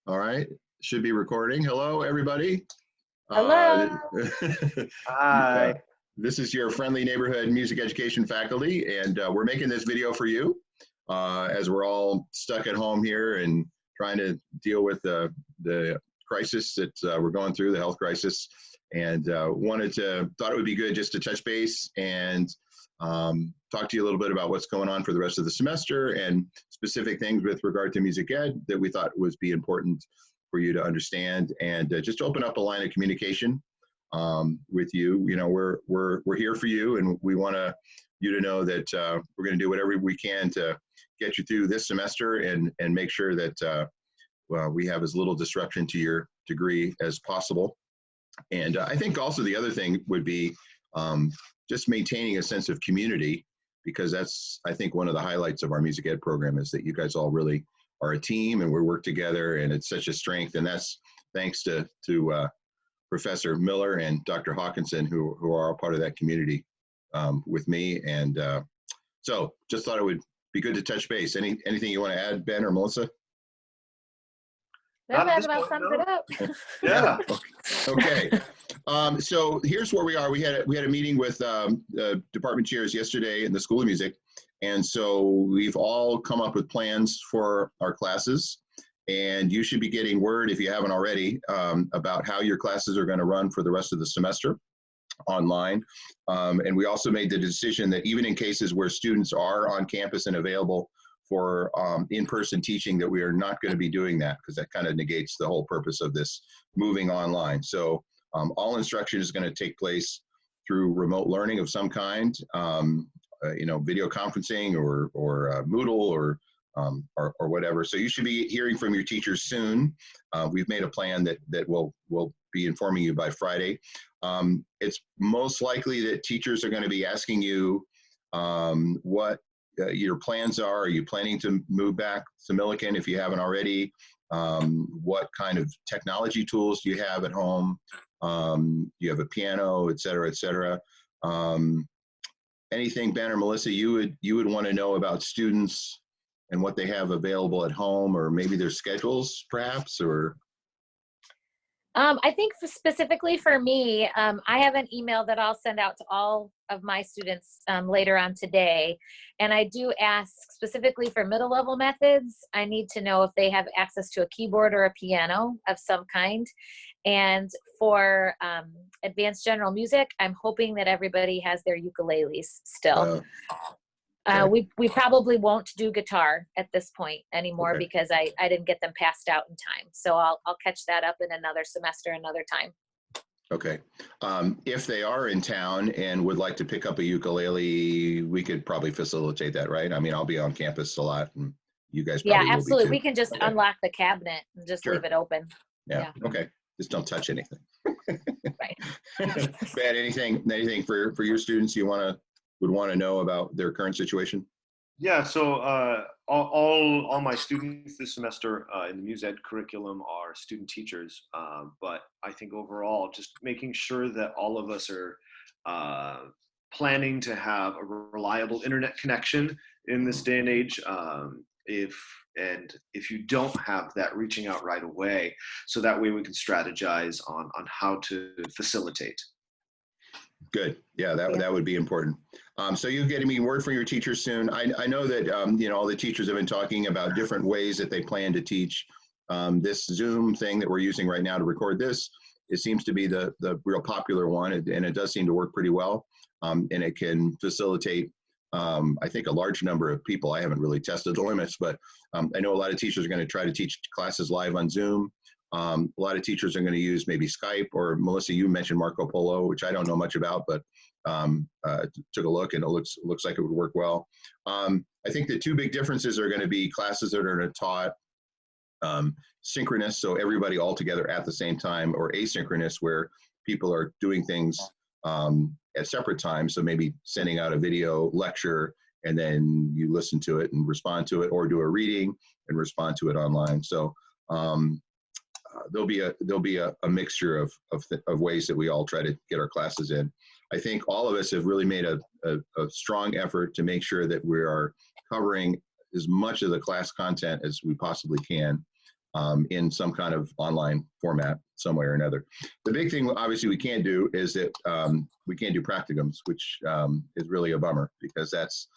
All right, should be recording. Hello, everybody. Uh, Hello. uh, Hi. this is your friendly neighborhood music education faculty, and we're making this video for you as we're all stuck at home here and trying to deal with the crisis that we're going through, the health crisis, and thought it would be good just to touch base and talk to you a little bit about what's going on for the rest of the semester and specific things with regard to music ed that we thought would be important for you to understand, and just open up a line of communication with you. You know, we're here for you, and we want you to know that we're going to do whatever we can to get you through this semester and make sure that we have as little disruption to your degree as possible. And I think also the other thing would be just maintaining a sense of community, because that's, I think, one of the highlights of our music ed program is that you guys all really are a team and we work together, and it's such a strength. And that's thanks to Professor Miller and Dr. Hawkinson, who are all part of that community with me. And so just thought it would be good to touch base. Anything you want to add, Ben or Melissa? That about sums it up. Yeah. Okay. So here's where we are. We had a meeting with department chairs yesterday in the School of Music, and so we've all come up with plans for our classes. And you should be getting word, if you haven't already, about how your classes are going to run for the rest of the semester online. And we also made the decision that even in cases where students are on campus and available for in-person teaching, that we are not going to be doing that, because that kind of negates the whole purpose of this moving online. So all instruction is going to take place through remote learning of some kind, video conferencing or Moodle or whatever. So you should be hearing from your teachers soon. We've made a plan that we'll be informing you by Friday. It's most likely that teachers are going to be asking you what your plans are. Are you planning to move back to Millikin if you haven't already? What kind of technology tools do you have at home? Do you have a piano, et cetera, et cetera? Anything, Ben or Melissa, you would want to know about students and what they have available at home, or maybe their schedules, perhaps, or? I think specifically for me, I have an email that I'll send out to all of my students later on today. And I do ask specifically for middle level methods, I need to know if they have access to a keyboard or a piano of some kind. And for advanced general music, I'm hoping that everybody has their ukuleles still. Okay. We probably won't do guitar at this point anymore, Okay. because I didn't get them passed out in time. So I'll catch that up in another semester, another time. Okay. If they are in town and would like to pick up a ukulele, we could probably facilitate that, right? I mean, I'll be on campus a lot, and you guys probably Yeah, will absolutely. be too. We can just unlock the cabinet and just Sure. leave it open. Yeah. Okay. Just don't touch anything. Right. Ben, anything for your students you would want to know about their current situation? Yeah. So all my students this semester in the Muse Ed curriculum are student teachers. But I think overall, just making sure that all of us are planning to have a reliable internet connection in this day and age. If you don't have that, reaching out right away, so that way we can strategize on how to facilitate. Good. Yeah, that would be important. So you're getting me word from your teachers soon. I know that all the teachers have been talking about different ways that they plan to teach. This Zoom thing that we're using right now to record this, it seems to be the real popular one, and it does seem to work pretty well. And it can facilitate, I think, a large number of people. I haven't really tested the limits, but I know a lot of teachers are going to try to teach classes live on Zoom. A lot of teachers are going to use maybe Skype, or Melissa, you mentioned Marco Polo, which I don't know much about, but took a look and it looks like it would work well. I think the two big differences are going to be classes that are taught synchronous, so everybody all together at the same time, or asynchronous, where people are doing things at separate times. So maybe sending out a video lecture and then you listen to it and respond to it, or do a reading and respond to it online. So there'll be a mixture of ways that we all try to get our classes in. I think all of us have really made a strong effort to make sure that we are covering as much of the class content as we possibly can. in some kind of online format, some way or another. The big thing, obviously, we can't do is that we can't do practicums, which is really a bummer because that's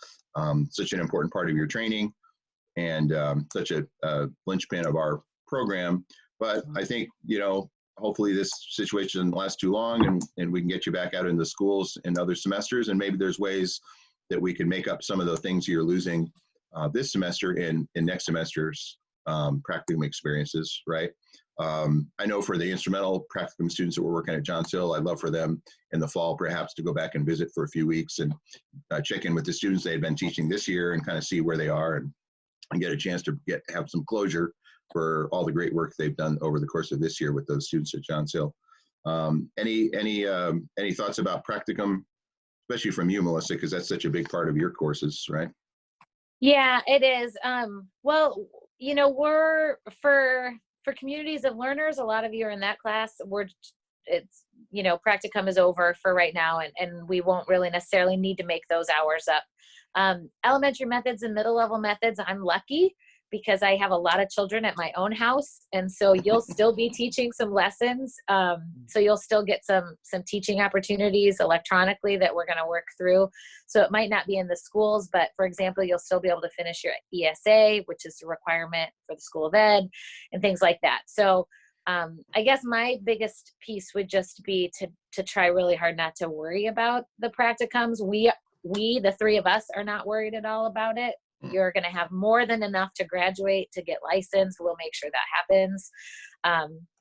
such an important part of your training and such a linchpin of our program. But I think, hopefully this situation doesn't last too long and we can get you back out in the schools in other semesters. And maybe there's ways that we can make up some of the things you're losing this semester in next semester's practicum experiences, right? I know for the instrumental practicum students that were working at Johns Hill, I'd love for them in the fall perhaps to go back and visit for a few weeks and check in with the students they've been teaching this year and kind of see where they are and get a chance to have some closure for all the great work they've done over the course of this year with those students at Johns Hill. Any thoughts about practicum, especially from you, Melissa, because that's such a big part of your courses, right? Yeah, it is. Well, we're for communities of learners, a lot of you are in that class. Practicum is over for right now, and we won't really necessarily need to make those hours up. Elementary methods and middle level methods, I'm lucky because I have a lot of children at my own house. And so you'll still be teaching some lessons. So you'll still get some teaching opportunities electronically that we're going to work through. So it might not be in the schools, but for example, you'll still be able to finish your ESA, which is a requirement for the School of Ed and things like that. So I guess my biggest piece would just be to try really hard not to worry about the practicums. We, the three of us, are not worried at all about it. You're going to have more than enough to graduate, to get licensed. We'll make sure that happens.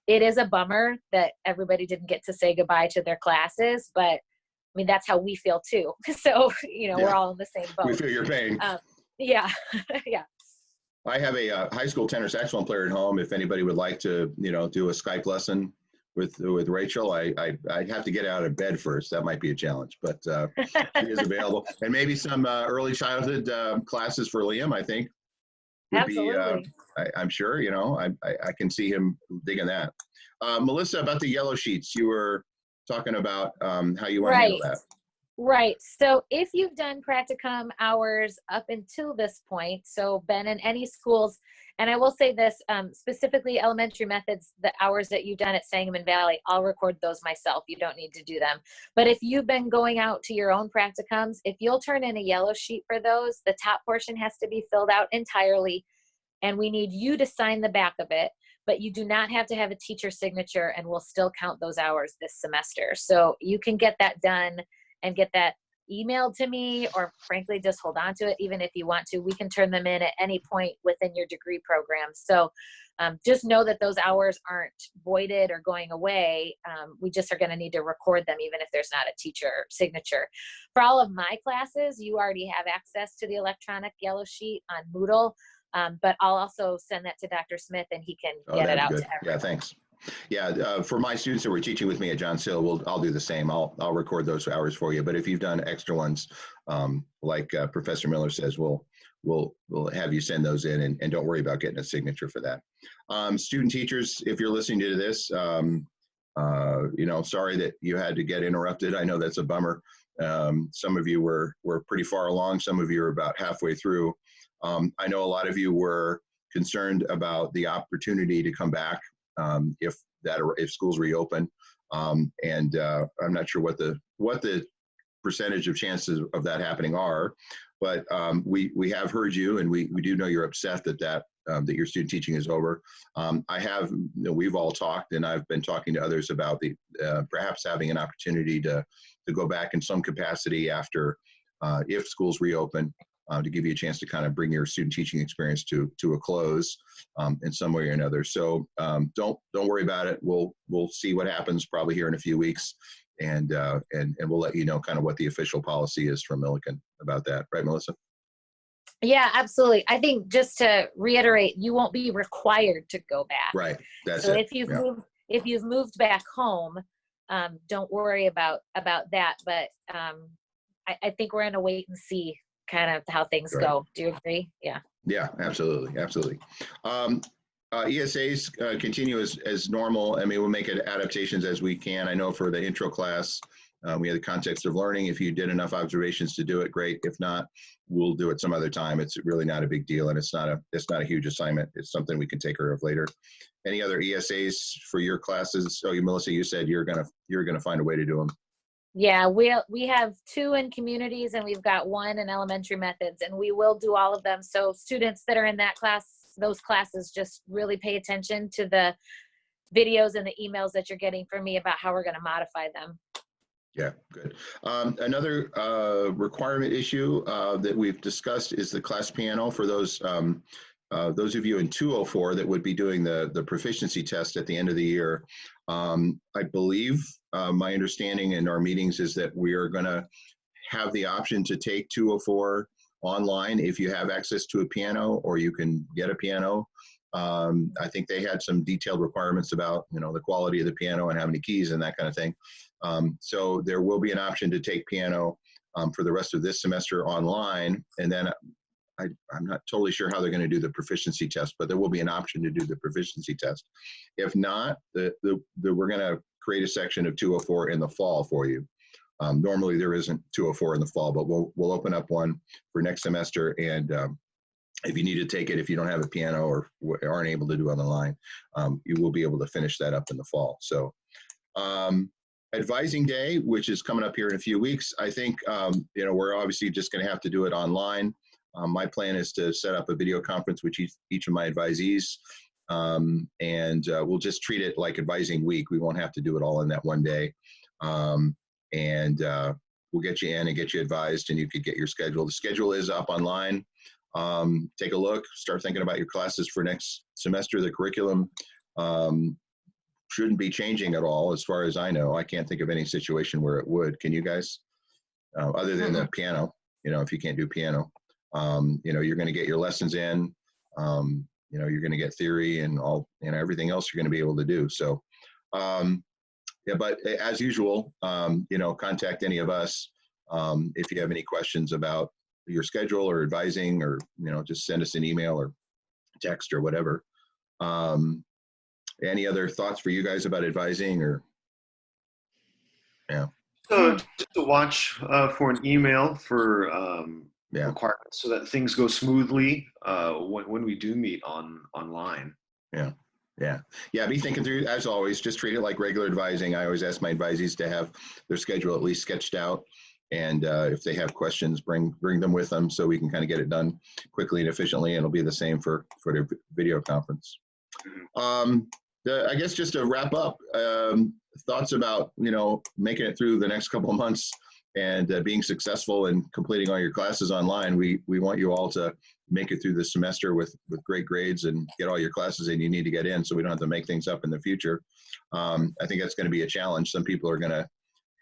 It is a bummer that everybody didn't get to say goodbye to their classes, but I mean, that's how we feel too. So, we're all in the same boat. We feel your pain. Yeah. Yeah. I have a high school tenor saxophone player at home. If anybody would like to, do a Skype lesson with Rachel, I'd have to get out of bed first. That might be a challenge, but she is available. And maybe some early childhood classes for Liam, I think. Absolutely. I'm sure, I can see him digging that. Melissa, about the yellow sheets, you were talking about how you want to handle that. Right. So if you've done practicum hours up until this point, so been in any schools, and I will say this, specifically elementary methods, the hours that you've done at Sangamon Valley, I'll record those myself. You don't need to do them. But if you've been going out to your own practicums, if you'll turn in a yellow sheet for those, the top portion has to be filled out entirely, and we need you to sign the back of it. But you do not have to have a teacher signature, and we'll still count those hours this semester. So you can get that done and get that emailed to me, or frankly, just hold on to it. Even if you want to, we can turn them in at any point within your degree program. So just know that those hours aren't voided or going away. We just are going to need to record them, even if there's not a teacher signature. For all of my classes, you already have access to the electronic yellow sheet on Moodle, but I'll also send that to Dr. Smith and he can get it out to everyone. Yeah, thanks. Yeah, for my students that were teaching with me at Johns Hill, I'll do the same. I'll record those hours for you. But if you've done extra ones, like Professor Miller says, we'll have you send those in, and don't worry about getting a signature for that. Student teachers, if you're listening to this, sorry that you had to get interrupted. I know that's a bummer. Some of you were pretty far along. Some of you are about halfway through. I know a lot of you were concerned about the opportunity to come back if schools reopen, and I'm not sure what the percentage of chances of that happening are, but we have heard you, and we do know you're upset that your student teaching is over. We've all talked, and I've been talking to others about perhaps having an opportunity to go back in some capacity after if schools reopen. To give you a chance to kind of bring your student teaching experience to a close in some way or another. So don't worry about it. We'll see what happens probably here in a few weeks, and we'll let you know kind of what the official policy is from Millikin about that. Right, Melissa? Yeah, absolutely. I think just to reiterate, you won't be required to go back. Right. That's so it. If you've moved back home, don't worry about that. But I think we're in a wait and see kind of how things go. Do you agree? Yeah. Yeah, absolutely. ESAs continue as normal. I mean, we'll make adaptations as we can. I know for the intro class, We have the context of learning. If you did enough observations to do it, great. If not, we'll do it some other time. It's really not a big deal, and it's not a huge assignment. It's something we can take care of later. Any other ESAs for your classes? Oh, Melissa, you said you're gonna find a way to do them. Yeah, we have 2 in communities and we've got 1 in elementary methods, and we will do all of them. So students that are in that class, those classes, just really pay attention to the videos and the emails that you're getting from me about how we're going to modify them. Yeah, good. Another requirement issue that we've discussed is the class piano for those of you in 204 that would be doing the proficiency test at the end of the year. I believe my understanding in our meetings is that we are going to have the option to take 204 online if you have access to a piano, or you can get a piano. I think they had some detailed requirements about, the quality of the piano and how many keys and that kind of thing. So there will be an option to take piano for the rest of this semester online, and then I'm not totally sure how they're going to do the proficiency test, but there will be an option to do the proficiency test. If not, we're going to create a section of 204 in the fall for you. Normally there isn't 204 in the fall, but we'll open up one for next semester. And if you need to take it, if you don't have a piano or aren't able to do it online, you will be able to finish that up in the fall. So advising day, which is coming up here in a few weeks, I think, we're obviously just going to have to do it online. My plan is to set up a video conference with each of my advisees, and we'll just treat it like advising week. We won't have to do it all in that one day. And we'll get you in and get you advised, and you could get your schedule. The schedule is up online. Take a look, start thinking about your classes for next semester. The curriculum shouldn't be changing at all, as far as I know. I can't think of any situation where it would. Can you guys? Other than the piano, if you can't do piano. You're going to get your lessons in, you're going to get theory and all, everything else you're going to be able to do. So, but as usual, contact any of us if you have any questions about your schedule or advising, or, just send us an email or text or whatever. Any other thoughts for you guys about advising, or? Yeah. So just to watch for an email for requirements, so that things go smoothly when we do meet online. Yeah. Be thinking through, as always. Just treat it like regular advising. I always ask my advisees to have their schedule at least sketched out, and if they have questions, bring them with them so we can kind of get it done quickly and efficiently. And it'll be the same for their video conference. I guess just to wrap up, thoughts about making it through the next couple of months and being successful in completing all your classes online. We want you all to make it through the semester with great grades and get all your classes in you need to get in, so we don't have to make things up in the future. I think that's going to be a challenge. Some people are going to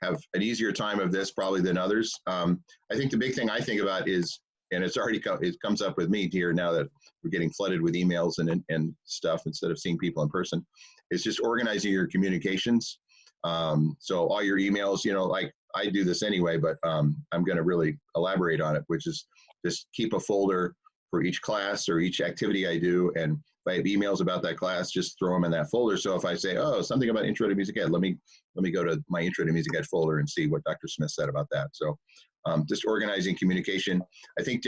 have an easier time of this probably than others. I think the big thing I think about is, and it comes up with me here now that we're getting flooded with emails and stuff instead of seeing people in person, is just organizing your communications. So all your emails, like I do this anyway, but I'm going to really elaborate on it, which is just keep a folder for each class or each activity I do. And if I have emails about that class, just throw them in that folder. So if I say, oh, something about Intro to Music Ed, let me go to my Intro to Music Ed folder and see what Dr. Smith said about that. So just organizing communication. I think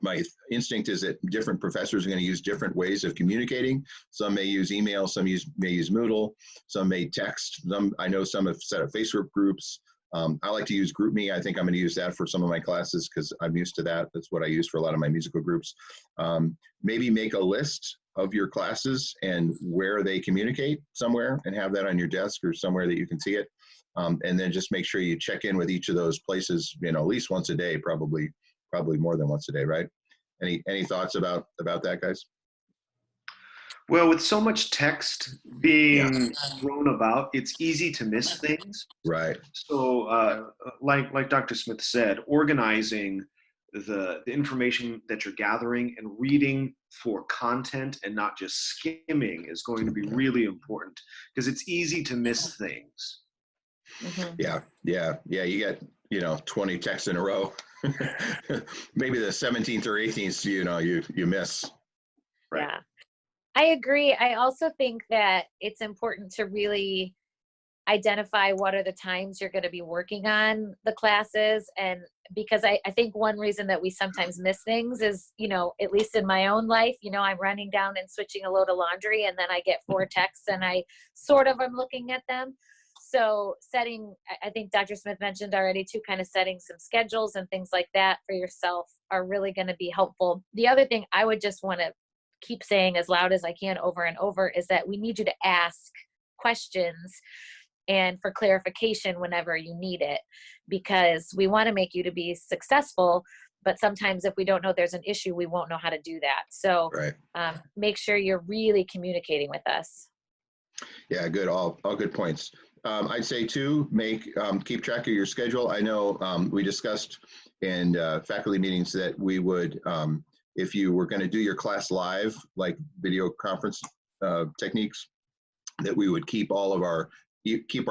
my instinct is that different professors are going to use different ways of communicating. Some may use email, some may use Moodle, some may text. I know some have set up Facebook groups. I like to use GroupMe. I think I'm going to use that for some of my classes because I'm used to that. That's what I use for a lot of my musical groups. Maybe make a list of your classes and where they communicate somewhere, and have that on your desk or somewhere that you can see it. And then just make sure you check in with each of those places, at least once a day, probably more than once a day, right? Any thoughts about that, guys? Well, with so much text being thrown about, it's easy to miss things. Right. So, like Dr. Smith said, organizing the information that you're gathering and reading for content and not just skimming is going to be really important, because it's easy to miss things. Mm-hmm. Yeah. You get 20 texts in a row. Maybe the 17th or 18th, you miss. Right. Yeah, I agree. I also think that it's important to really identify what are the times you're going to be working on the classes. And because I think one reason that we sometimes miss things is, at least in my own life, I'm running down and switching a load of laundry, and then I get 4 texts and I sort of am looking at them. So I think Dr. Smith mentioned already too, kind of setting some schedules and things like that for yourself are really going to be helpful. The other thing I would just want to keep saying as loud as I can over and over is that we need you to ask questions and for clarification whenever you need it, because we want to make you to be successful. But sometimes if we don't know there's an issue, we won't know how to do that. So Right. Make sure you're really communicating with us. Yeah, good. All good points. I'd say too, keep track of your schedule. I know we discussed in faculty meetings that we would, if you were going to do your class live, like video conference techniques, that we would keep our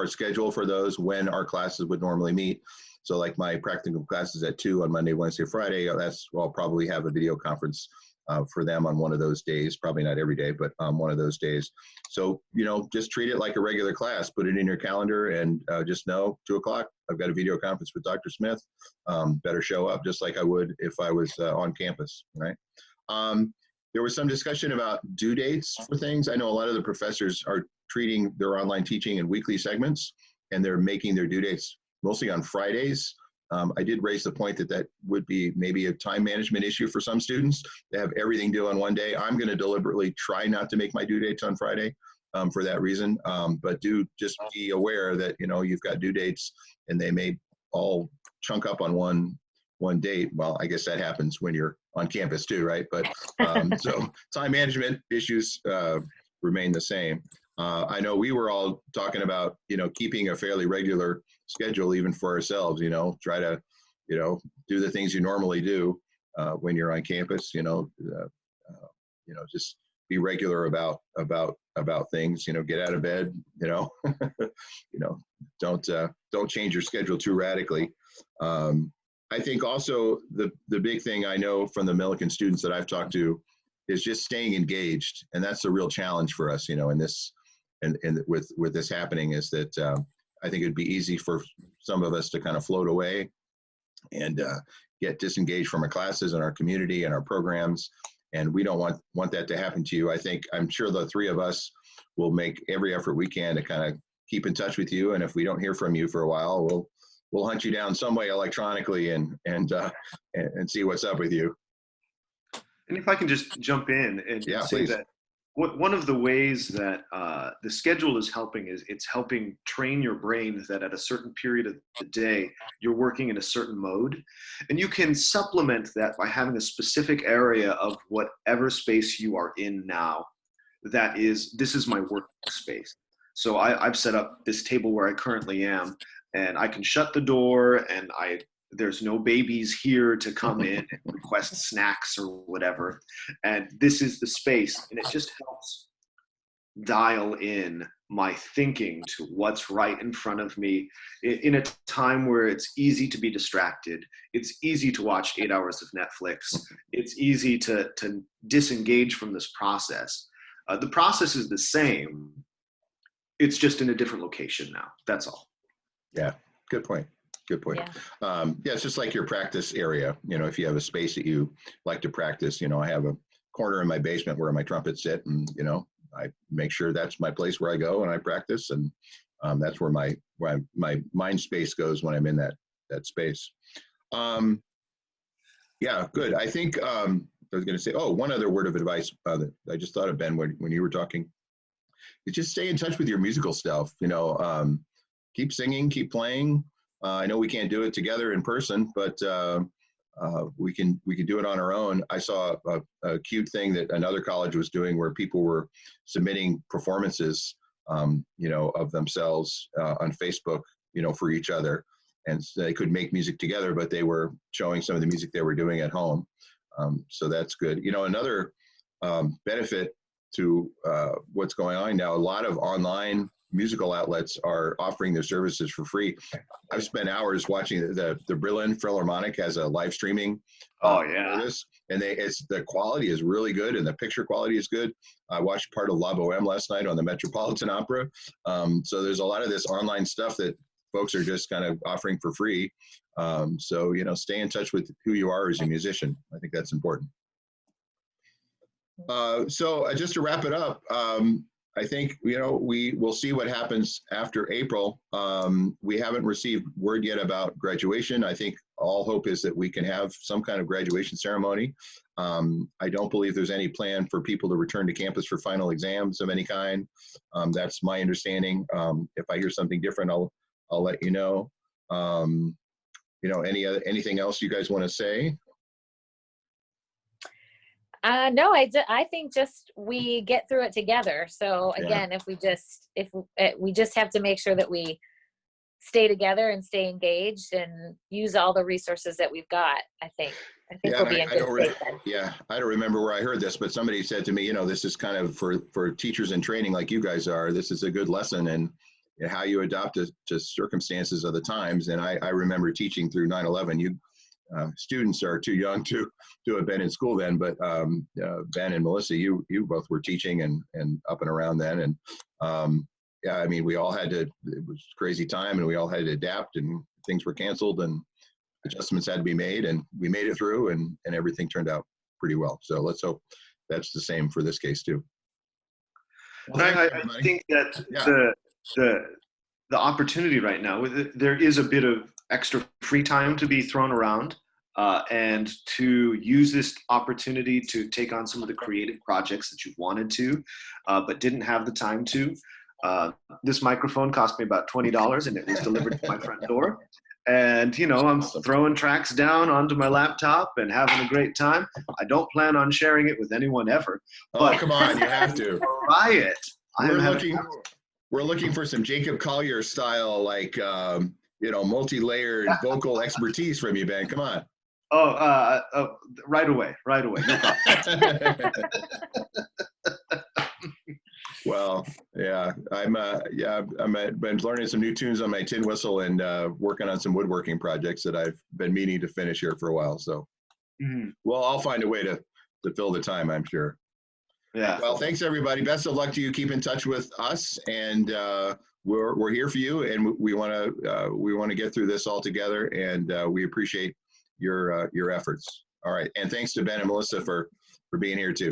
schedule for those when our classes would normally meet. So like my practicum classes at 2 on Monday, Wednesday, Friday, I'll probably have a video conference for them on one of those days, probably not every day, but one of those days. So, just treat it like a regular class, put it in your calendar, and just know 2 o'clock, I've got a video conference with Dr. Smith. Better show up just like I would if I was on campus, right? There was some discussion about due dates for things. I know a lot of the professors are treating their online teaching in weekly segments, and they're making their due dates mostly on Fridays. I did raise the point that would be maybe a time management issue for some students to have everything due on one day. I'm going to deliberately try not to make my due dates on Friday for that reason. But do just be aware that, you've got due dates and they may all chunk up on one date. Well, I guess that happens when you're on campus too, right? But so time management issues remain the same. I know we were all talking about, keeping a fairly regular schedule even for ourselves, try to, do the things you normally do when you're on campus, just be regular about things, get out of bed, don't change your schedule too radically. I think also the big thing I know from the Millikin students that I've talked to is just staying engaged. And that's a real challenge for us, in this, and with this happening, is that I think it'd be easy for some of us to kind of float away and get disengaged from our classes and our community and our programs. And we don't want that to happen to you. I'm sure the 3 of us will make every effort we can to kind of keep in touch with you. And if we don't hear from you for a while, we'll hunt you down some way electronically and see what's up with you. And if I can just jump in and say please. that one of the ways that the schedule is helping is it's helping train your brain that at a certain period of the day, you're working in a certain mode. And you can supplement that by having a specific area of whatever space you are in now. This is my work space. So I've set up this table where I currently am, and I can shut the door, and there's no babies here to come in and request snacks or whatever. And this is the space, and it just helps dial in my thinking to what's right in front of me in a time where it's easy to be distracted. It's easy to watch 8 hours of Netflix. It's easy to disengage from this process. The process is the same. It's just in a different location now. That's all. Yeah, good point. Good point. Yeah. It's just like your practice area. If you have a space that you like to practice, I have a corner in my basement where my trumpets sit, and I make sure that's my place where I go and I practice, and that's where my mind space goes when I'm in that space. Yeah, good. I think I was going to say, one other word of advice that I just thought of, Ben, when you were talking, is just stay in touch with your musical stuff. Keep singing, keep playing. I know we can't do it together in person, but we can do it on our own. I saw a cute thing that another college was doing where people were submitting performances, of themselves on Facebook, for each other, and so they could make music together, but they were showing some of the music they were doing at home. So that's good. Another benefit to what's going on now. A lot of online musical outlets are offering their services for free. I've spent hours watching the Berlin Philharmonic has a live streaming service, and the quality is really good, and the picture quality is good. I watched part of La Boheme last night on the Metropolitan Opera. So there's a lot of this online stuff that folks are just kind of offering for free. So, you know, stay in touch with who you are as a musician. I think that's important. So just to wrap it up, I think, you know, we will see what happens after April. We haven't received word yet about graduation. I think all hope is that we can have some kind of graduation ceremony. I don't believe there's any plan for people to return to campus for final exams of any kind. That's my understanding. If I hear something different, I'll let you know. You know, anything else you guys want to say? No, I think just we get through it together. So again, if we just have to make sure that we stay together and stay engaged and use all the resources that we've got. I think we'll be in good shape then. Yeah, I don't remember where I heard this, but somebody said to me, you know, this is kind of for teachers in training like you guys are. This is a good lesson in how you adapt to circumstances of the times. And I remember teaching through 9/11. Students are too young to have been in school then, but Ben and Melissa, you both were teaching and up and around then. And yeah, I mean, we all had to, it was a crazy time, and we all had to adapt, and things were canceled and adjustments had to be made, and we made it through, and everything turned out pretty well. So let's hope that's the same for this case too. Well, I think that the opportunity right now, there is a bit of extra free time to be thrown around, and to use this opportunity to take on some of the creative projects that you wanted to, but didn't have the time to. This microphone cost me about $20, and it was delivered to my front door. And, you know, I'm throwing tracks down onto my laptop and having a great time. I don't plan on sharing it with anyone ever. Oh, come on, you have to. Try it. We're looking for some Jacob Collier style, like, you know, multi-layered vocal expertise from you, Ben. Come on. Oh, right away. No problem. Well, yeah, I've been learning some new tunes on my tin whistle and working on some woodworking projects that I've been meaning to finish here for a while. So, well, I'll find a way to fill the time, I'm sure. Yeah. Well, thanks everybody. Best of luck to you. Keep in touch with us, and we're here for you, and we want to get through this all together, and we appreciate your efforts. All right, and thanks to Ben and Melissa for being here too.